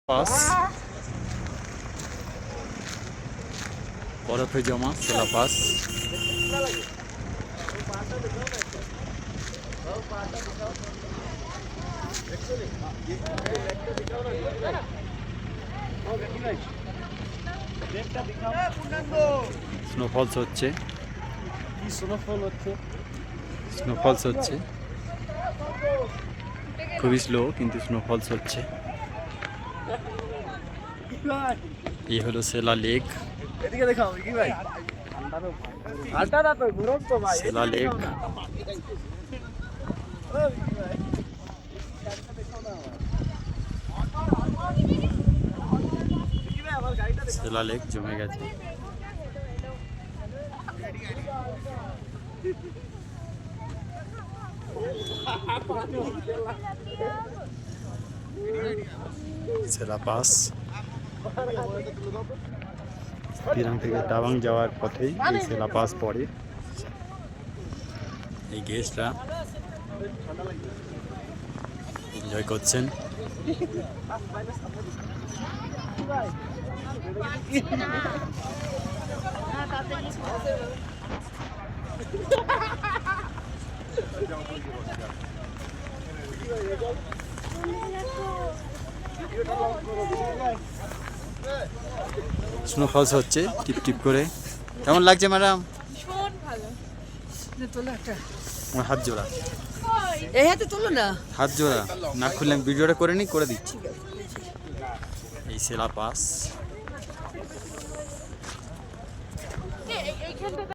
Pass বরফে জমা সেলা pass. Snowfalls হচ্ছে, স্নোফলস হচ্ছে খুবই স্লো, কিন্তু স্নোফলস হচ্ছে। এই হলো সেলা লেক, সেলা লেক। সেলা লেক জমে গেছে। সেলা পাস পিরাং থেকে তাওয়াং যাওয়ার পথেই এই সেলা পাস পড়ে। এই গেস্টরা এনজয় করছেন। স্নোফলস হচ্ছে টিপ টিপ করে। কেমন লাগছে ম্যাডাম? আমার হাত জোড়া, এই হাতে তোলো না, হাত জোড়া না খুললে আমি ভিডিওটা করে নি, করে দিচ্ছি। এই সেলা পাস।